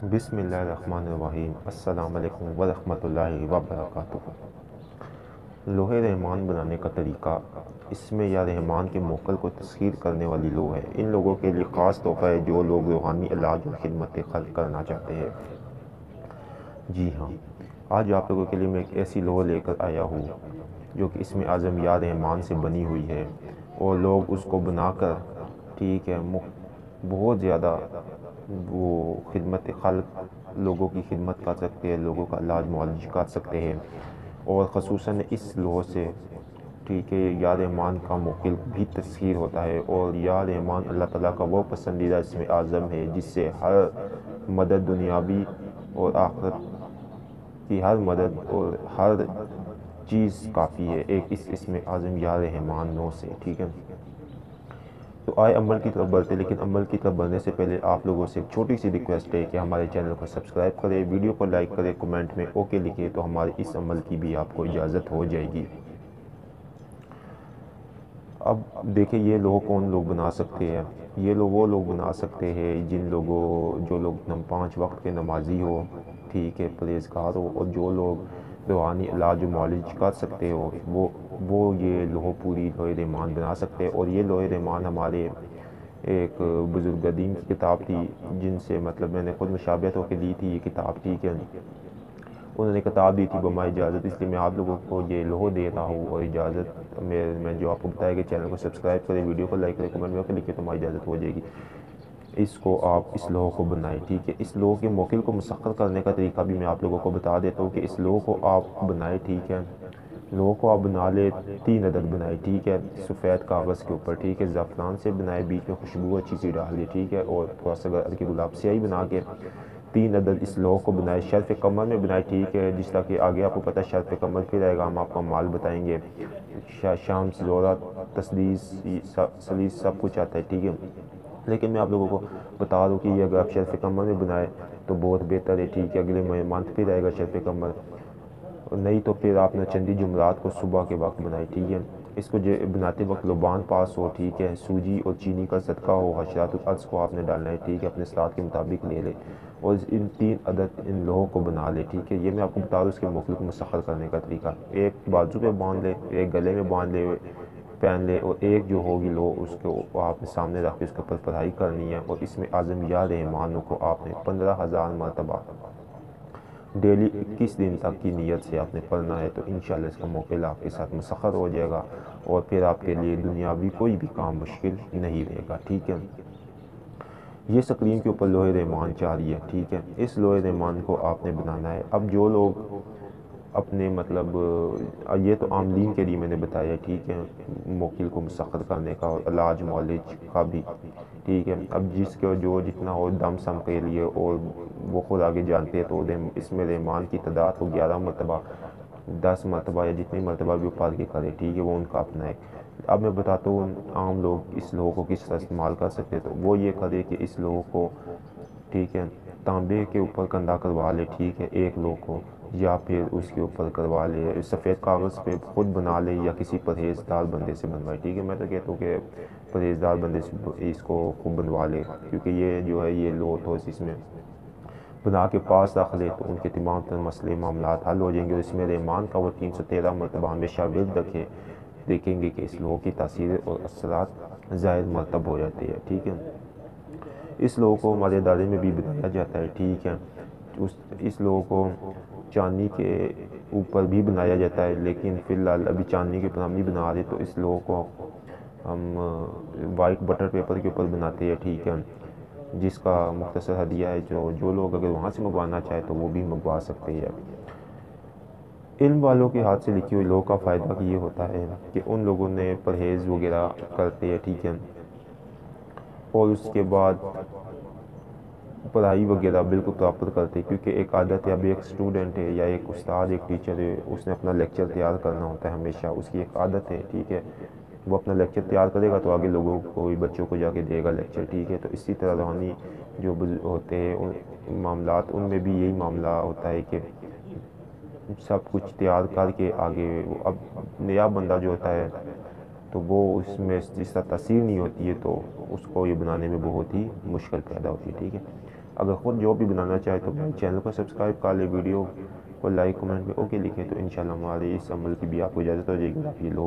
بسم اللہ الرحمن الرحیم۔ السلام علیکم ورحمۃ اللہ وبرکاتہ۔ لوح رحمان بنانے کا طریقہ، اس میں یا رحمان کے موکل کو تسخیر کرنے والی لوح ہے۔ ان لوگوں کے لیے خاص تحفہ ہے جو لوگ روحانی علاج اور خدمت خلق کرنا چاہتے ہیں۔ جی ہاں، آج آپ لوگوں کے لیے میں ایک ایسی لوح لے کر آیا ہوں جو کہ اسم اعظم یا رحمان سے بنی ہوئی ہے، اور لوگ اس کو بنا کر ٹھیک ہے بہت زیادہ وہ خدمت خلق، لوگوں کی خدمت کر سکتے ہیں، لوگوں کا علاج معالج کر سکتے ہیں۔ اور خصوصاً اس لوح سے ٹھیک ہے یا رحمان کا موکل بھی تسخیر ہوتا ہے، اور یا رحمان اللہ تعالیٰ کا وہ پسندیدہ اسم اعظم ہے جس سے ہر مدد دنیاوی اور آخرت کی ہر مدد اور ہر چیز کافی ہے ایک اس اسم اعظم یا رحمان نو سے۔ ٹھیک ہے، تو آئے عمل کی طرف بڑھتے، لیکن عمل کی طرف بڑھنے سے پہلے آپ لوگوں سے ایک چھوٹی سی ریکویسٹ ہے کہ ہمارے چینل کو سبسکرائب کریں، ویڈیو کو لائک کریں، کومنٹ میں اوکے لکھیں تو ہمارے اس عمل کی بھی آپ کو اجازت ہو جائے گی۔ اب دیکھیں یہ لوگ کون لوگ بنا سکتے ہیں۔ یہ لوگ وہ لوگ بنا سکتے ہیں جو لوگ 5 وقت کے نمازی ہو، ٹھیک ہے، پرہیزگار ہو، اور جو لوگ روحانی علاج و معالج کر سکتے ہو، وہ یہ پوری لوح رحمان بنا سکتے ہیں۔ اور یہ لوح رحمان ہمارے ایک بزرگ قدیم کی کتاب تھی، جن سے مطلب میں نے خود مشابہت ہو کے لی تھی یہ کتاب، ٹھیک ہے۔ انہوں نے کتاب دی تھی بما اجازت، اس لیے میں آپ لوگوں کو یہ لوح دے رہا ہوں، اور اجازت میں جو آپ کو بتایا کہ چینل کو سبسکرائب کریں، ویڈیو کو لائک کریں، کمنٹ میں لکھیں تو ہماری اجازت ہو جائے گی۔ اس لوح کو بنائیں، ٹھیک ہے۔ اس لوح کے موکل کو مسخر کرنے کا طریقہ بھی میں آپ لوگوں کو بتا دیتا ہوں کہ اس لوح کو آپ بنائیں، ٹھیک ہے۔ لوح کو آپ بنا لیں، 3 عدد بنائیں، ٹھیک ہے، سفید کاغذ کے اوپر، ٹھیک ہے، زعفران سے بنائیں، بیچ میں خوشبو اچھی سی ڈال دیں، ٹھیک ہے، اور تھوڑا سا ہلکی گلاب سیاہی بنا کے 3 عدد اس لوح کو بنائیں، شرف قمر میں بنائیں، ٹھیک ہے، جس طرح کہ آگے آپ کو پتہ ہے شرف قمر پھر آئے گا، ہم آپ کو مال بتائیں گے، شمس، زہرہ، تسلیس، سلیس سب کچھ آتا ہے، ٹھیک ہے۔ لیکن میں آپ لوگوں کو بتا دوں کہ یہ اگر آپ شرف قمر میں بنائیں تو بہت بہتر ہے، ٹھیک ہے، اگلے منتھ پھر آئے گا شرف قمر، نہیں تو پھر آپ نے چندی جمعرات کو صبح کے وقت بنائی، ٹھیک ہے۔ اس کو بناتے وقت لبان پاس ہو، ٹھیک ہے، سوجی اور چینی کا صدقہ ہو، حشرات الارض کو آپ نے ڈالنا ہے، ٹھیک ہے، اپنے ساتھ کے مطابق لے لے، اور ان 3 عدد ان لوحوں کو بنا لے، ٹھیک ہے۔ یہ میں آپ کو بتا دوں اس کے موکل کو مسخر کرنے کا طریقہ، ایک بازو پہ باندھ لے، ایک گلے میں باندھ لے پہن لے، اور ایک جو ہوگی لوح اس کو آپ نے سامنے رکھ کے اس کے اوپر پڑھائی کرنی ہے، اور اس میں اعظم یا رحمان کو آپ نے 15,000 مرتبہ ڈیلی 21 دن تک کی نیت سے آپ نے پڑھنا ہے، تو انشاءاللہ اس کا موکل آپ کے ساتھ مسخر ہو جائے گا، اور پھر آپ کے لیے دنیاوی کوئی بھی کام مشکل نہیں رہے گا، ٹھیک ہے۔ یہ سکرین کے اوپر لوح رحمان جاری ہے، ٹھیک ہے۔ اس لوح رحمان کو آپ نے بنانا ہے۔ اب جو لوگ اپنے مطلب یہ تو عاملین کے لیے میں نے بتایا، ٹھیک ہے، موکل کو مسخر کرنے کا اور علاج معالج کا بھی، ٹھیک ہے۔ اب جس کے جو جتنا ہو دم سم کے لیے، اور وہ خود آگے جانتے ہیں، تو اس میں رحمان کی تعداد کو 11 مرتبہ، 10 مرتبہ یا جتنی مرتبہ بھی وہ پڑھ کے کرے، ٹھیک ہے، وہ ان کا اپنا ہے۔ اب میں بتاتا ہوں عام لوگ اس لوح کو کس طرح استعمال کر سکتے ہیں، تو وہ یہ کرے کہ اس لوح کو، ٹھیک ہے، تانبے کے اوپر کندہ کروا لے، ٹھیک ہے، ایک لوح کو، یا پھر اس کے اوپر کروا لے سفید کاغذ پہ خود بنا لے، یا کسی پرہیزدار بندے سے بنوائے، ٹھیک ہے۔ میں تو کہتا ہوں کہ پرہیزدار بندے سے اس کو خوب بنوا لے، کیونکہ یہ جو ہے یہ لوح تو اس میں بنا کے پاس رکھ لے تو ان کے تمام تر مسئلے معاملات حل ہو جائیں گے، اور اس میں رحمان کا وہ 313 مرتبہ ہمیشہ ورد رکھے، دیکھیں گے کہ اس لوح کی تاثیر اور اثرات زائد مرتب ہو جاتے ہیں، ٹھیک ہے۔ اس لوح کو ہمارے ادارے میں بھی بنایا جاتا ہے، ٹھیک ہے۔ اس لوح کو چاندنی کے اوپر بھی بنایا جاتا ہے، لیکن فی الحال ابھی چاندنی کے اوپر ہم نہیں بنا رہے، تو اس لوح کو ہم وائٹ بٹر پیپر کے اوپر بناتے ہیں، ٹھیک ہے، جس کا مختصر ہدیہ ہے، جو لوگ اگر وہاں سے منگوانا چاہے تو وہ بھی منگوا سکتے ہیں۔ علم والوں کے ہاتھ سے لکھی ہوئی لوح کا فائدہ یہ ہوتا ہے کہ ان لوگوں نے پرہیز وغیرہ کرتے ہیں، ٹھیک ہے، اور اس کے بعد پڑھائی وغیرہ بالکل پراپر کرتے، کیونکہ ایک عادت ہے، اب ایک اسٹوڈنٹ ہے یا ایک استاد، ایک ٹیچر ہے، اس نے اپنا لیکچر تیار کرنا ہوتا ہے ہمیشہ، اس کی ایک عادت ہے، ٹھیک ہے، وہ اپنا لیکچر تیار کرے گا تو آگے لوگوں کو بھی، بچوں کو جا کے دے گا لیکچر، ٹھیک ہے۔ تو اسی طرح روحانی جو ہوتے ہیں ان معاملات، ان میں بھی یہی معاملہ ہوتا ہے کہ سب کچھ تیار کر کے آگے، اب نیا بندہ جو ہوتا ہے تو وہ اس میں جس طرح تاثیر نہیں ہوتی ہے، تو اس کو یہ بنانے میں بہت ہی مشکل پیدا ہوتی ہے، ٹھیک ہے۔ اگر خود جو بھی بنانا چاہے تو میرے چینل کو سبسکرائب کر لے، ویڈیو کو لائک کمنٹ پہ اوکے لکھیں، تو انشاءاللہ ہمارے اس عمل کی بھی آپ کو اجازت ہو جائے گی، آپ یہ لوگ